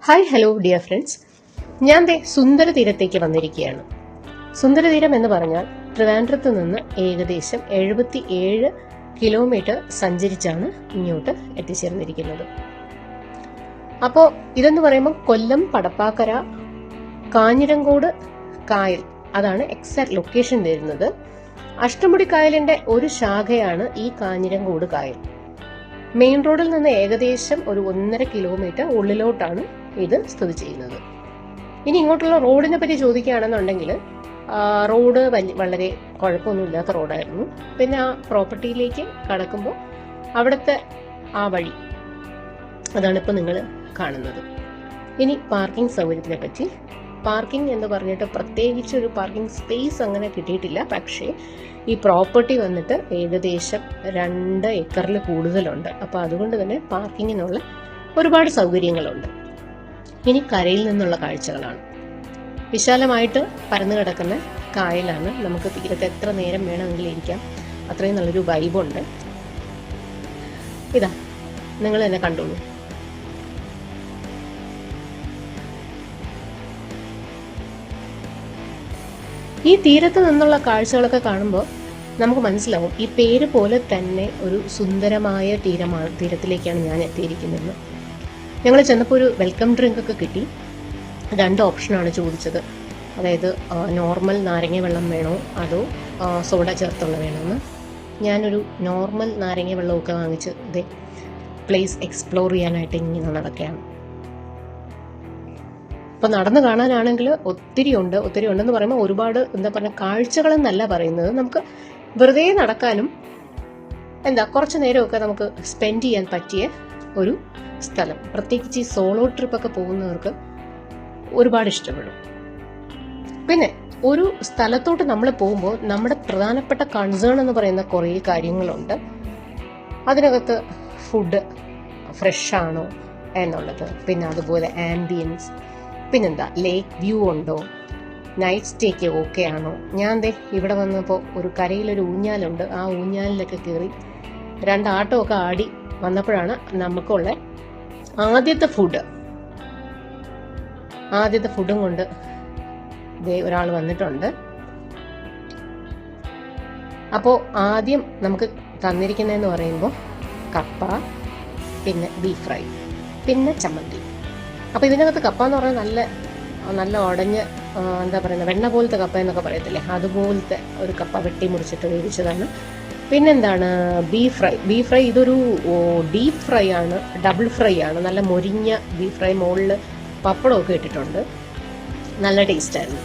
Hi hello dear friends, ഞാൻ സുന്ദര തീരത്തേക്ക് വന്നിരിക്കുകയാണ്. സുന്ദര തീരം എന്ന് പറഞ്ഞാൽ ട്രിവാൻഡ്രത്ത് നിന്ന് ഏകദേശം 77 കിലോമീറ്റർ സഞ്ചരിച്ചാണ് ഇങ്ങോട്ട് എത്തിച്ചേർന്നിരിക്കുന്നത്. അപ്പോൾ ഇതെന്ന് പറയുമ്പോൾ കൊല്ലം പടപ്പാക്കര കാഞ്ഞിരങ്കോട് കായൽ, അതാണ് എക്സാക്ട് ലൊക്കേഷൻ വരുന്നത്. അഷ്ടമുടി കായലിന്റെ ഒരു ശാഖയാണ് ഈ കാഞ്ഞിരങ്കോട് കായൽ. മെയിൻ റോഡിൽ നിന്ന് ഏകദേശം ഒരു 1.5 കിലോമീറ്റർ ഉള്ളിലോട്ടാണ് ഇത് സ്ഥിതി ചെയ്യുന്നത്. ഇനി ഇങ്ങോട്ടുള്ള റോഡിനെ പറ്റി ചോദിക്കുകയാണെന്നുണ്ടെങ്കിൽ റോഡ് വളരെ കുഴപ്പമൊന്നുമില്ലാത്ത റോഡായിരുന്നു. പിന്നെ ആ പ്രോപ്പർട്ടിയിലേക്ക് കടക്കുമ്പോൾ അവിടുത്തെ ആ വഴി, അതാണ് ഇപ്പോൾ നിങ്ങൾ കാണുന്നത്. ഇനി പാർക്കിംഗ് സൗകര്യത്തിനെ പറ്റി, പാർക്കിംഗ് എന്ന് പറഞ്ഞിട്ട് പ്രത്യേകിച്ച് ഒരു പാർക്കിംഗ് സ്പേസ് അങ്ങനെ കിട്ടിയിട്ടില്ല. പക്ഷേ ഈ പ്രോപ്പർട്ടി വന്നിട്ട് ഏകദേശം 2 ഏക്കറിൽ കൂടുതലുണ്ട്. അപ്പോൾ അതുകൊണ്ട് തന്നെ പാർക്കിങ്ങിനുള്ള ഒരുപാട് സൗകര്യങ്ങളുണ്ട്. ഇനി കരയിൽ നിന്നുള്ള കാഴ്ചകളാണ്. വിശാലമായിട്ട് പരന്നു കിടക്കുന്ന കായലാണ്. നമുക്ക് തീരത്ത് എത്ര നേരം വേണമെങ്കിലും ഇരിക്കാം, അത്രയും നല്ലൊരു വൈബുണ്ട്. ഇതാ നിങ്ങൾ തന്നെ കണ്ടോളൂ. ഈ തീരത്ത് നിന്നുള്ള കാഴ്ചകളൊക്കെ കാണുമ്പോൾ നമുക്ക് മനസ്സിലാവും ഈ പേര് പോലെ തന്നെ ഒരു സുന്ദരമായ തീരത്തിലേക്കാണ് ഞാൻ എത്തിയിരിക്കുന്നത്. ഞങ്ങൾ ചെന്നപ്പോൾ ഒരു വെൽക്കം ഡ്രിങ്ക് ഒക്കെ കിട്ടി. 2 ഓപ്ഷനാണ് ചോദിച്ചത്. അതായത് നോർമൽ നാരങ്ങ വെള്ളം വേണോ അതോ സോഡ ചേർത്തുള്ള വേണമെന്ന്. ഞാനൊരു നോർമൽ നാരങ്ങ വെള്ളമൊക്കെ വാങ്ങിച്ച് ഇതേ പ്ലേസ് എക്സ്പ്ലോർ ചെയ്യാനായിട്ട് ഇങ്ങനെ നടക്കുകയാണ്. ഇപ്പം നടന്നു കാണാനാണെങ്കിൽ ഒത്തിരി ഉണ്ടെന്ന് പറയുമ്പോൾ ഒരുപാട് കാഴ്ചകളെന്നല്ല പറയുന്നത്. നമുക്ക് വെറുതെ നടക്കാനും കുറച്ച് നേരമൊക്കെ നമുക്ക് സ്പെൻഡ് ചെയ്യാൻ പറ്റിയ ഒരു സ്ഥലം. പ്രത്യേകിച്ച് ഈ സോളോ ട്രിപ്പൊക്കെ പോകുന്നവർക്ക് ഒരുപാട് ഇഷ്ടപ്പെടും. പിന്നെ ഒരു സ്ഥലത്തോട്ട് നമ്മൾ പോകുമ്പോൾ നമ്മുടെ പ്രധാനപ്പെട്ട കൺസേൺ എന്ന് പറയുന്ന കുറേ കാര്യങ്ങളുണ്ട്. അതിനകത്ത് ഫുഡ് ഫ്രഷ് ആണോ എന്നുള്ളത്, പിന്നെ അതുപോലെ ആംബിയൻസ്, ലേക്ക് വ്യൂ ഉണ്ടോ, നൈറ്റ് സ്റ്റേക്ക് ഓക്കെ ആണോ. ഞാൻ ഇവിടെ വന്നപ്പോൾ ഒരു കരയിലൊരു ഊഞ്ഞാലുണ്ട്. ആ ഊഞ്ഞാലിലൊക്കെ കയറി 2 ആട്ടമൊക്കെ ആടി വന്നപ്പോഴാണ് നമുക്കുള്ള ആദ്യത്തെ ഫുഡും കൊണ്ട് ഒരാൾ വന്നിട്ടുണ്ട്. അപ്പോൾ ആദ്യം നമുക്ക് തന്നിരിക്കുന്നതെന്ന് പറയുമ്പോൾ കപ്പ, പിന്നെ ബീഫ് ഫ്രൈ, പിന്നെ ചമ്മന്തി. അപ്പോൾ ഇതിനകത്ത് കപ്പ എന്ന് പറഞ്ഞാൽ നല്ല ഉടഞ്ഞ് വെണ്ണ പോലത്തെ കപ്പ എന്നൊക്കെ പറയത്തില്ലേ, അതുപോലത്തെ ഒരു കപ്പ വെട്ടി മുറിച്ചിട്ട് വേവിച്ചതാണ്. പിന്നെന്താണ് ബീഫ് ഫ്രൈ. ഇതൊരു ഡീപ്പ് ഫ്രൈ ആണ്, ഡബിൾ ഫ്രൈ ആണ്. നല്ല മൊരിഞ്ഞ ബീഫ് ഫ്രൈ, മുകളിൽ പപ്പടമൊക്കെ ഇട്ടിട്ടുണ്ട്. നല്ല ടേസ്റ്റായിരുന്നു.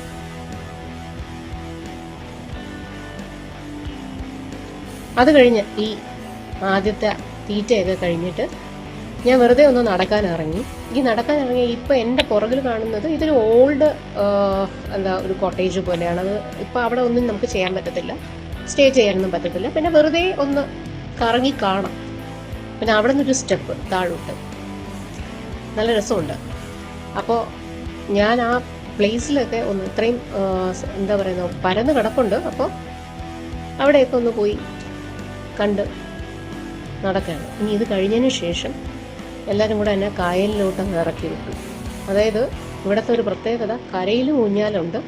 അത് കഴിഞ്ഞ് ഈ ആദ്യത്തെ തീറ്റയൊക്കെ കഴിഞ്ഞിട്ട് ഞാൻ വെറുതെ ഒന്ന് നടക്കാൻ ഇറങ്ങി. ഇപ്പം എൻ്റെ പുറകിൽ കാണുന്നത് ഇതൊരു ഓൾഡ് ഒരു കോട്ടേജ് പോലെയാണ്. അത് ഇപ്പം അവിടെ ഒന്നും നമുക്ക് ചെയ്യാൻ പറ്റത്തില്ല, സ്റ്റേ ചെയ്യാനൊന്നും പറ്റത്തില്ല. പിന്നെ വെറുതെ ഒന്ന് കറങ്ങി കാണാം. പിന്നെ അവിടെ നിന്നൊരു സ്റ്റെപ്പ് താഴോട്ട്, നല്ല രസമുണ്ട്. അപ്പോൾ ഞാൻ ആ പ്ലേസിലൊക്കെ ഒന്ന് ഇത്രയും പരന്ന് കിടപ്പുണ്ട്. അപ്പോൾ അവിടെയൊക്കെ ഒന്ന് പോയി കണ്ട് നടക്കുകയാണ്. ഇനി ഇത് കഴിഞ്ഞതിന് ശേഷം എല്ലാവരും കൂടെ എന്നെ കായലിലോട്ട് ഇറക്കി വിട്ടു. അതായത് ഇവിടുത്തെ ഒരു പ്രത്യേകത, കരയിലും ഊഞ്ഞാലുണ്ട്,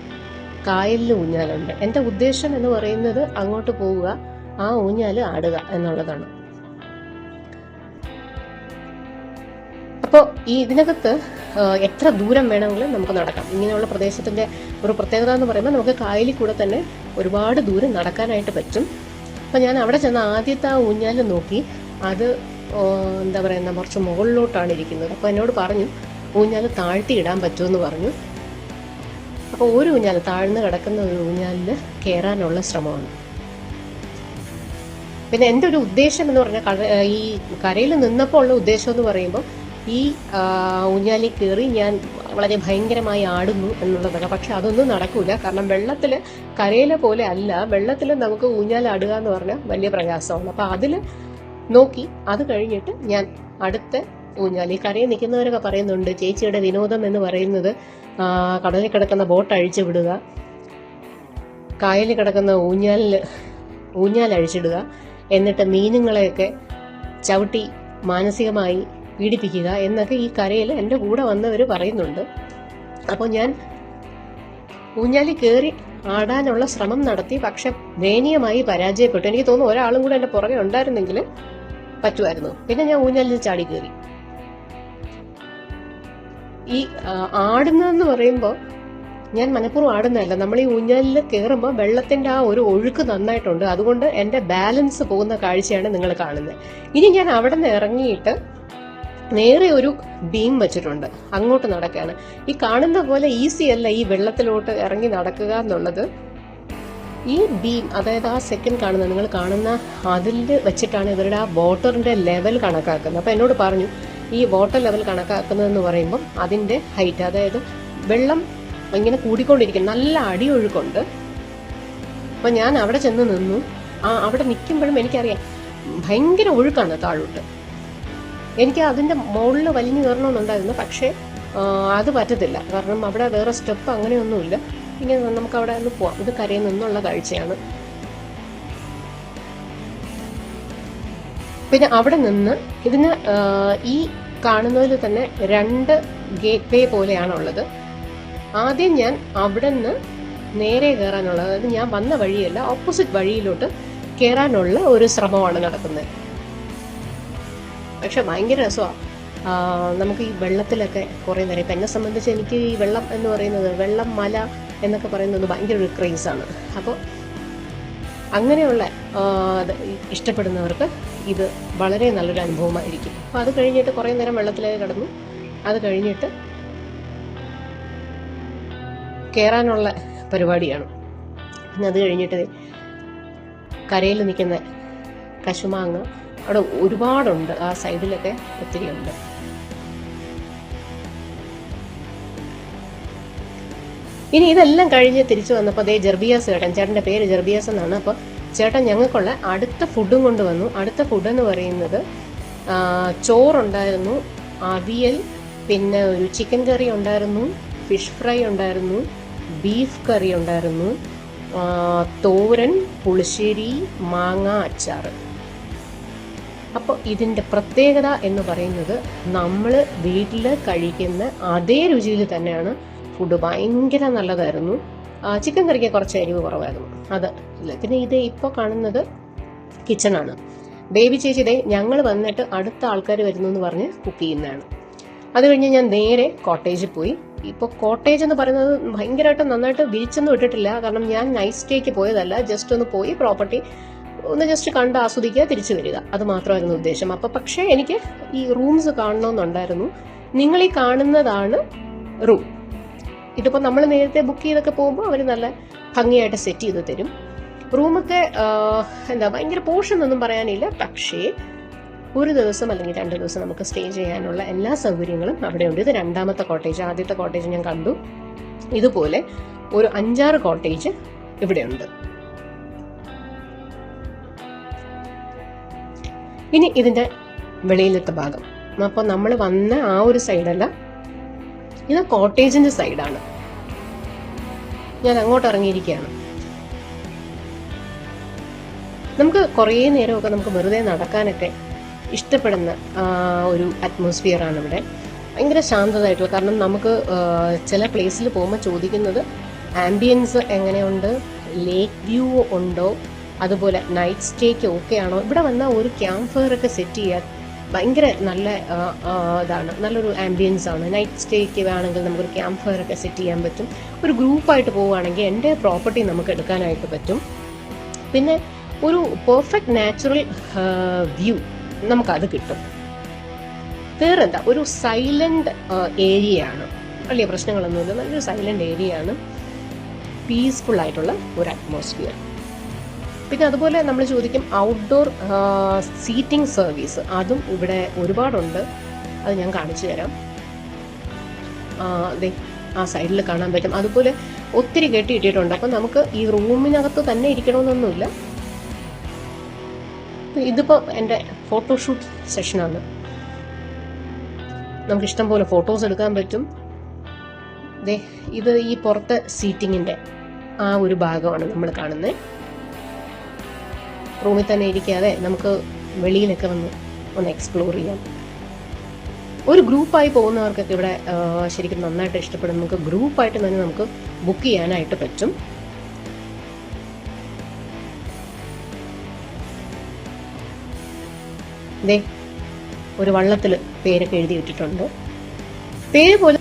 കായലിലും ഊഞ്ഞാലുണ്ട്. എൻ്റെ ഉദ്ദേശം എന്ന് പറയുന്നത് അങ്ങോട്ട് പോവുക, ആ ഊഞ്ഞാൽ ആടുക എന്നുള്ളതാണ്. അപ്പോൾ ഈ ഇതിനകത്ത് എത്ര ദൂരം വേണമെങ്കിലും നമുക്ക് നടക്കാം. ഇങ്ങനെയുള്ള പ്രദേശത്തിൻ്റെ ഒരു പ്രത്യേകത എന്ന് പറയുമ്പോൾ നമുക്ക് കായലിൽ കൂടെ തന്നെ ഒരുപാട് ദൂരം നടക്കാനായിട്ട് പറ്റും. അപ്പോൾ ഞാൻ അവിടെ ചെന്ന് ആദ്യത്തെ ആ ഊഞ്ഞാൽ നോക്കി. അത് കുറച്ച് മുകളിലോട്ടാണ് ഇരിക്കുന്നത്. അപ്പോൾ എന്നോട് പറഞ്ഞു ഊഞ്ഞാൽ താഴ്ത്തി ഇടാൻ പറ്റുമെന്ന് പറഞ്ഞു. അപ്പോൾ ഒരു ഊഞ്ഞാൽ, താഴ്ന്ന് കിടക്കുന്ന ഒരു ഊഞ്ഞാലിൽ കയറാനുള്ള ശ്രമമാണ്. പിന്നെ എൻ്റെ ഒരു ഉദ്ദേശം എന്ന് പറഞ്ഞാൽ, ഈ കരയിൽ നിന്നപ്പോൾ ഉള്ള ഉദ്ദേശം എന്ന് പറയുമ്പോൾ ഈ ഊഞ്ഞാലിൽ കയറി ഞാൻ വളരെ ഭയങ്കരമായി ആടുന്നു എന്നുള്ളതാണ്. പക്ഷെ അതൊന്നും നടക്കൂല. കാരണം വെള്ളത്തിൽ, കരയിലെ പോലെ അല്ല, വെള്ളത്തിൽ നമുക്ക് ഊഞ്ഞാൽ ആടുക എന്ന് പറഞ്ഞാൽ വലിയ പ്രയാസമാണ്. അപ്പോൾ അതിൽ നോക്കി അത് കഴിഞ്ഞിട്ട് ഞാൻ അടുത്ത ഊഞ്ഞാലി, കരയിൽ നിൽക്കുന്നവരൊക്കെ പറയുന്നുണ്ട് ചേച്ചിയുടെ വിനോദം എന്ന് പറയുന്നത് കടലിൽ കിടക്കുന്ന ബോട്ട് അഴിച്ചു വിടുക, കായലിൽ കിടക്കുന്ന ഊഞ്ഞാൽ അഴിച്ചിടുക, എന്നിട്ട് മീനുകളെയൊക്കെ ചവിട്ടി മാനസികമായി പീഡിപ്പിക്കുക എന്നൊക്കെ ഈ കരയിൽ എൻ്റെ കൂടെ വന്നവർ പറയുന്നുണ്ട്. അപ്പോൾ ഞാൻ ഊഞ്ഞാലിൽ കയറി ആടാനുള്ള ശ്രമം നടത്തി, പക്ഷെ ദയനീയമായി പരാജയപ്പെട്ടു. എനിക്ക് തോന്നുന്നു ഒരാളും കൂടെ എൻ്റെ പുറകെ ഉണ്ടായിരുന്നെങ്കിൽ പറ്റുമായിരുന്നു. പിന്നെ ഞാൻ ഊഞ്ഞാലിൽ ചാടി കയറി. ഈ ആടുന്നതെന്ന് പറയുമ്പോൾ ഞാൻ മനഃപൂർവ്വം ആടുന്നതല്ല. നമ്മൾ ഈ ഊഞ്ഞാലിൽ കയറുമ്പോൾ വെള്ളത്തിന്റെ ആ ഒരു ഒഴുക്ക് നന്നായിട്ടുണ്ട്. അതുകൊണ്ട് എൻ്റെ ബാലൻസ് പോകുന്ന കാഴ്ചയാണ് നിങ്ങൾ കാണുന്നത്. ഇനി ഞാൻ അവിടെ നിന്ന് ഇറങ്ങിയിട്ട് നേരെ ഒരു ബീം വെച്ചിട്ടുണ്ട്, അങ്ങോട്ട് നടക്കുകയാണ്. ഈ കാണുന്ന പോലെ ഈസി അല്ല ഈ വെള്ളത്തിലോട്ട് ഇറങ്ങി നടക്കുക എന്നുള്ളത്. ഈ ബീം, അതായത് ആ സെക്കൻഡ് കാണുന്ന, നിങ്ങൾ കാണുന്ന അതിൽ വെച്ചിട്ടാണ് ഇവരുടെ ആ വാട്ടറിന്റെ ലെവൽ കണക്കാക്കുന്നത്. അപ്പം എന്നോട് പറഞ്ഞു ഈ വാട്ടർ ലെവൽ കണക്കാക്കുന്നതെന്ന് പറയുമ്പം അതിൻ്റെ ഹൈറ്റ്, അതായത് വെള്ളം ഇങ്ങനെ കൂടിക്കൊണ്ടിരിക്കും, നല്ല അടിയൊഴുക്കുണ്ട്. അപ്പം ഞാൻ അവിടെ ചെന്ന് നിന്നു. അവിടെ നിൽക്കുമ്പോഴും എനിക്കറിയാം ഭയങ്കര ഒഴുക്കാണ് താഴോട്ട്. എനിക്ക് അതിൻ്റെ മുകളിൽ വലിഞ്ഞു കയറണമെന്നുണ്ടായിരുന്നു, പക്ഷേ അത് പറ്റത്തില്ല. കാരണം അവിടെ വേറെ സ്റ്റെപ്പ് അങ്ങനെയൊന്നുമില്ല. ഇങ്ങനെ നമുക്ക് അവിടെ ഒന്ന് പോവാം. ഇത് കരയിൽ നിന്നുള്ള കാഴ്ചയാണ്. പിന്നെ അവിടെ നിന്ന് ഇതിന് ഈ കാണുന്നതിൽ തന്നെ 2 ഗേറ്റ് വേ പോലെയാണുള്ളത്. ആദ്യം ഞാൻ അവിടെ നിന്ന് നേരെ കയറാനുള്ളത്, അതായത് ഞാൻ വന്ന വഴിയല്ല, ഓപ്പോസിറ്റ് വഴിയിലോട്ട് കയറാനുള്ള ഒരു ശ്രമമാണ് നടക്കുന്നത്. പക്ഷെ ഭയങ്കര രസമാണ്. നമുക്ക് ഈ വെള്ളത്തിലൊക്കെ കുറേ നേരം, ഇപ്പം എന്നെ സംബന്ധിച്ച് എനിക്ക് ഈ വെള്ളം എന്ന് പറയുന്നത്, വെള്ളം, മല എന്നൊക്കെ പറയുന്നത് ഭയങ്കര ഒരു ക്രേസാണ്. അപ്പോൾ അങ്ങനെയുള്ള ഇഷ്ടപ്പെടുന്നവർക്ക് ഇത് വളരെ നല്ലൊരു അനുഭവമായിരിക്കും. അപ്പോൾ അത് കഴിഞ്ഞിട്ട് കുറേ നേരം വെള്ളത്തിലേക്ക് കടന്നു. അത് കഴിഞ്ഞിട്ട് കയറാനുള്ള പരിപാടിയാണ്. അത് കഴിഞ്ഞിട്ട് കരയിൽ നിൽക്കുന്ന കശുമാങ്ങ അവിടെ ഒരുപാടുണ്ട്. ആ സൈഡിലൊക്കെ ഒത്തിരി ഉണ്ട്. ഇനി ഇതെല്ലാം കഴിഞ്ഞ് തിരിച്ചു വന്നപ്പോൾ അതേ ജെർബിയാസ് ചേട്ടൻ്റെ പേര് ജെർബിയാസ് എന്നാണ്. അപ്പോൾ ചേട്ടൻ ഞങ്ങൾക്കുള്ള അടുത്ത ഫുഡും കൊണ്ടുവന്നു. അടുത്ത ഫുഡ് എന്ന് പറയുന്നത് ചോറുണ്ടായിരുന്നു, അവിയൽ, പിന്നെ ഒരു ചിക്കൻ കറി ഉണ്ടായിരുന്നു, ഫിഷ് ഫ്രൈ ഉണ്ടായിരുന്നു, ബീഫ് കറി ഉണ്ടായിരുന്നു, തോരൻ, പുളിശ്ശേരി, മാങ്ങ അച്ചാർ. അപ്പോൾ ഇതിൻ്റെ പ്രത്യേകത എന്ന് പറയുന്നത് നമ്മൾ വീട്ടിൽ കഴിക്കുന്ന അതേ രുചിയിൽ തന്നെയാണ് ഫുഡ്. ഭയങ്കര നല്ലതായിരുന്നു. ചിക്കൻ കറിക്ക് കുറച്ച് എരിവ് കുറവായിരുന്നു, അത് ഇല്ല. പിന്നെ ഇത് ഇപ്പോൾ കാണുന്നത് കിച്ചണാണ്. ബേബി ചേച്ചി ഇതേ ഞങ്ങൾ വന്നിട്ട് അടുത്ത ആൾക്കാർ വരുന്നു എന്ന് പറഞ്ഞ് കുക്ക് ചെയ്യുന്നതാണ്. അത് കഴിഞ്ഞ് ഞാൻ നേരെ കോട്ടേജിൽ പോയി. ഇപ്പോൾ കോട്ടേജ് എന്ന് പറയുന്നത് ഭയങ്കരമായിട്ട് നന്നായിട്ട് വിരിച്ചൊന്നും ഇട്ടിട്ടില്ല. കാരണം ഞാൻ നൈറ്റ് സ്റ്റേക്ക് പോയതല്ല, ജസ്റ്റ് ഒന്ന് പോയി പ്രോപ്പർട്ടി ഒന്ന് ജസ്റ്റ് കണ്ട് ആസ്വദിക്കുക, തിരിച്ചു വരിക, അത് മാത്രമായിരുന്നു ഉദ്ദേശം. അപ്പോൾ പക്ഷേ എനിക്ക് ഈ റൂംസ് കാണണമെന്നുണ്ടായിരുന്നു. നിങ്ങൾ ഈ കാണുന്നതാണ് റൂം. ഇതിപ്പോൾ നമ്മൾ നേരത്തെ ബുക്ക് ചെയ്തൊക്കെ പോകുമ്പോൾ അവർ നല്ല ഭംഗിയായിട്ട് സെറ്റ് ചെയ്ത് തരും. റൂമൊക്കെ ഭയങ്കര പോർഷൻ ഒന്നും പറയാനില്ല. പക്ഷേ ഒരു ദിവസം അല്ലെങ്കിൽ 2 ദിവസം നമുക്ക് സ്റ്റേ ചെയ്യാനുള്ള എല്ലാ സൗകര്യങ്ങളും അവിടെയുണ്ട്. ഇത് 2ാമത്തെ കോട്ടേജ്. ആദ്യത്തെ കോട്ടേജ് ഞാൻ കണ്ടു. ഇതുപോലെ ഒരു 5-6 കോട്ടേജ് ഇവിടെയുണ്ട്. ഇനി ഇതിൻ്റെ വെളിയിലത്തെ ഭാഗം, അപ്പോൾ നമ്മൾ വന്ന ആ ഒരു സൈഡല്ല, ഇത് കോട്ടേജിൻ്റെ സൈഡാണ്. ഞാൻ അങ്ങോട്ട് ഇറങ്ങിയിരിക്കുകയാണ്. നമുക്ക് കുറേ നേരമൊക്കെ നമുക്ക് വെറുതെ നടക്കാനൊക്കെ ഇഷ്ടപ്പെടുന്ന ഒരു അറ്റ്മോസ്ഫിയറാണ് ഇവിടെ. ഭയങ്കര ശാന്തതായിട്ടുള്ള, കാരണം നമുക്ക് ചില പ്ലേസിൽ പോകുമ്പോൾ ചോദിക്കുന്നത് ആംബിയൻസ് എങ്ങനെയുണ്ട്, ലേക്ക് വ്യൂ ഉണ്ടോ, അതുപോലെ നൈറ്റ് സ്റ്റേക്ക് ഓക്കെ ആണോ. ഇവിടെ വന്നാൽ ഒരു ക്യാമ്പ് ഫയർ ഒക്കെ സെറ്റ് ചെയ്യാൻ ഭയങ്കര നല്ല ഇതാണ്, നല്ലൊരു ആംബിയൻസ് ആണ്. നൈറ്റ് സ്റ്റേക്ക് വേണമെങ്കിൽ നമുക്കൊരു ക്യാമ്പ് ഫയർ ഒക്കെ സെറ്റ് ചെയ്യാൻ പറ്റും. ഒരു ഗ്രൂപ്പായിട്ട് പോവുകയാണെങ്കിൽ എൻ്റെ പ്രോപ്പർട്ടി നമുക്ക് എടുക്കാനായിട്ട് പറ്റും. പിന്നെ ഒരു പെർഫെക്റ്റ് നാച്ചുറൽ വ്യൂ നമുക്കത് കിട്ടും. വേറെന്താ, ഒരു സൈലന്റ് ഏരിയയാണ്, വലിയ പ്രശ്നങ്ങളൊന്നുമില്ല, നല്ലൊരു സൈലന്റ് ഏരിയയാണ്, പീസ്ഫുൾ ആയിട്ടുള്ള ഒരു അറ്റ്മോസ്ഫിയർ. പിന്നെ അതുപോലെ നമ്മൾ ചോദിക്കും ഔട്ട്ഡോർ സീറ്റിംഗ് സർവീസ്, അതും ഇവിടെ ഒരുപാടുണ്ട്. അത് ഞാൻ കാണിച്ചു തരാം. അതെ ആ സൈഡിൽ കാണാൻ പറ്റും. അതുപോലെ ഒത്തിരി കെട്ടിയിട്ടിട്ടുണ്ട്. അപ്പം നമുക്ക് ഈ റൂമിനകത്ത് തന്നെ ഇരിക്കണമെന്നൊന്നുമില്ല. ഇതിപ്പോൾ എൻ്റെ ഫോട്ടോഷൂട്ട് സെഷനാണ്. നമുക്ക് ഇഷ്ടം പോലെ ഫോട്ടോസ് എടുക്കാൻ പറ്റും. ഇത് ഈ പുറത്തെ സീറ്റിങ്ങിൻ്റെ ആ ഒരു ഭാഗമാണ് നമ്മൾ കാണുന്നത്. റൂമിൽ തന്നെ ഇരിക്കാതെ നമുക്ക് വെളിയിലൊക്കെ ഒന്ന് എക്സ്പ്ലോർ ചെയ്യാം. ഒരു ഗ്രൂപ്പായി പോകുന്നവർക്കൊക്കെ ഇവിടെ ശരിക്കും നന്നായിട്ട് ഇഷ്ടപ്പെടും. നമുക്ക് ഗ്രൂപ്പായിട്ട് തന്നെ നമുക്ക് ബുക്ക് ചെയ്യാനായിട്ട് പറ്റും. ദേ ഒരു വള്ളത്തിൽ പേരൊക്കെ എഴുതി ഇട്ടിട്ടുണ്ട്. പേര് പോലും